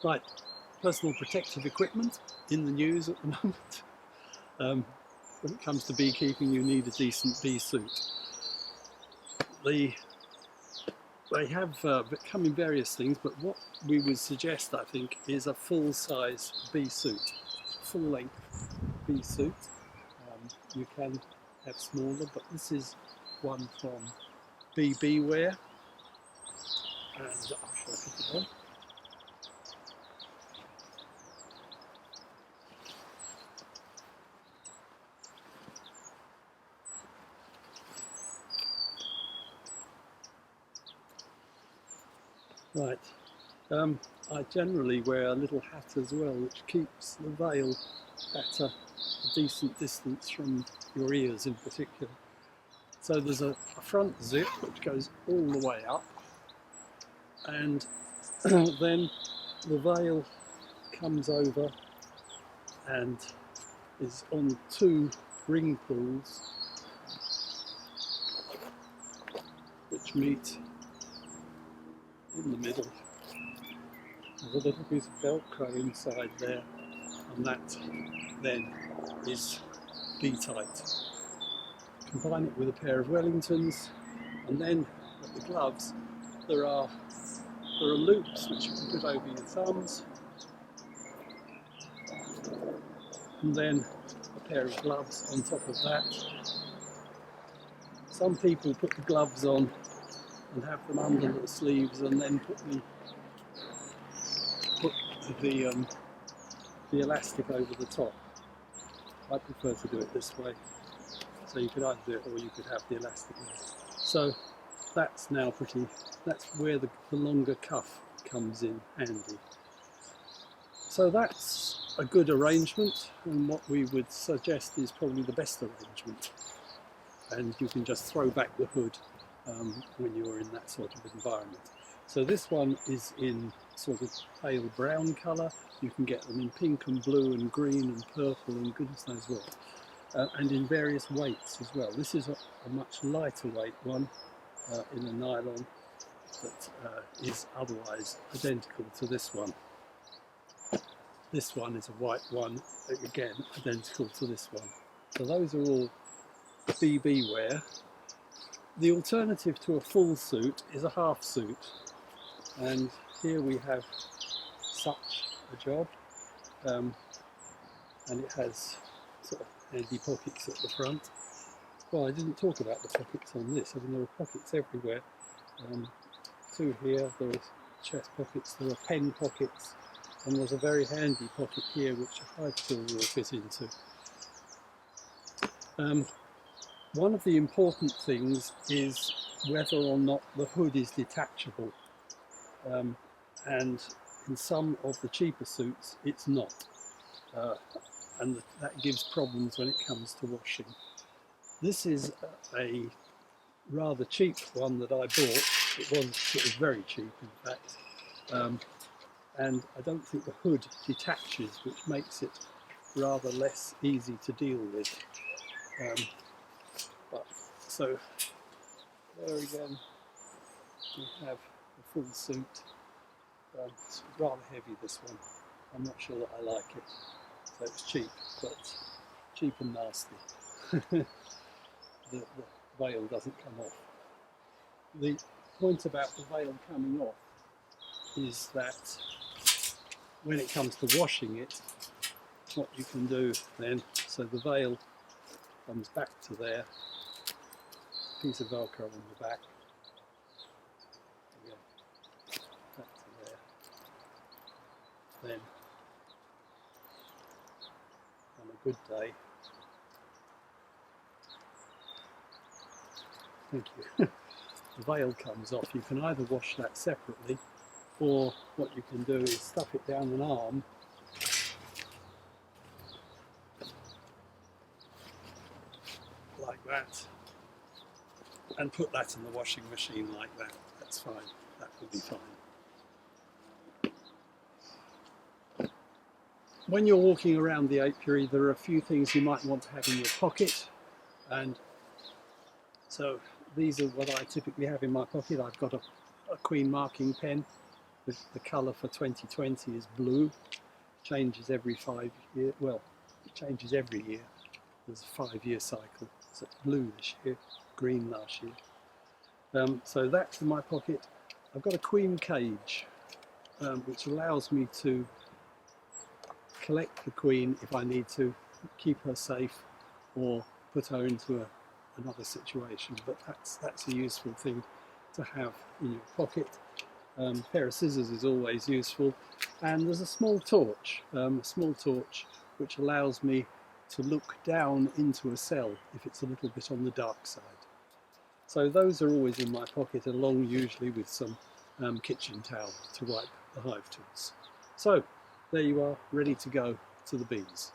Right, personal protective equipment in the news at the moment. When it comes to beekeeping, you need a decent bee suit. They have come in various things, but what we would suggest, I think, is a full-size bee suit, full-length bee suit. You can have smaller, but this is one from Wear, and I'll show it on. Right, I generally wear a little hat as well, which keeps the veil at a decent distance from your ears in particular. So there's a front zip which goes all the way up, and then the veil comes over and is on two ring pulls which meet in the middle. There's a little piece of Velcro inside there, and that then is bee tight. Combine it with a pair of Wellingtons, and then at the gloves there are loops which you can put over your thumbs, and then a pair of gloves on top of that. Some people put the gloves on and have them under the sleeves and then put the elastic over the top. I prefer to do it this way. So you could either do it or you could have the elastic there. So that's now that's where the longer cuff comes in handy. So that's a good arrangement, and what we would suggest is probably the best arrangement. And you can just throw back the hood when you're in that sort of environment. So this one is in sort of pale brown colour. You can get them in pink and blue and green and purple and goodness knows what. And in various weights as well. This is a much lighter weight one in a nylon that is otherwise identical to this one. This one is a white one, again identical to this one. So those are all BB wear. The alternative to a full suit is a half suit, and here we have such a job, and it has sort of handy pockets at the front. Well, I didn't talk about the pockets on this. I mean, there are pockets everywhere. Two here, there are chest pockets, there are pen pockets, and there's a very handy pocket here which a high tool will fit into. One of the important things is whether or not the hood is detachable, and in some of the cheaper suits it's not, and that gives problems when it comes to washing. This is a rather cheap one that I bought. It was very cheap, in fact, and I don't think the hood detaches, which makes it rather less easy to deal with. So there again we have a full suit. It's rather heavy, this one. I'm not sure that I like it. So it's cheap, but cheap and nasty. the veil doesn't come off. The point about the veil coming off is that when it comes to washing it, what you can do then, so the veil comes back to there, piece of Velcro on the back, again, back to there, then on a good day, thank you, the veil comes off. You can either wash that separately, or what you can do is stuff it down an arm like that, and put that in the washing machine like that. That's fine, that will be fine. When you're walking around the apiary, there are a few things you might want to have in your pocket, and so these are what I typically have in my pocket. I've got a queen marking pen The colour for 2020 is blue, changes every 5 years, well, it changes every year. There's a 5-year cycle, so it's blue this year, green last year. So that's in my pocket. I've got a queen cage, which allows me to collect the queen if I need to, keep her safe or put her into another situation, but that's a useful thing to have in your pocket. A pair of scissors is always useful, and there's a small torch which allows me to look down into a cell if it's a little bit on the dark side. So those are always in my pocket, along usually with some kitchen towel to wipe the hive tools. So there you are, ready to go to the bees.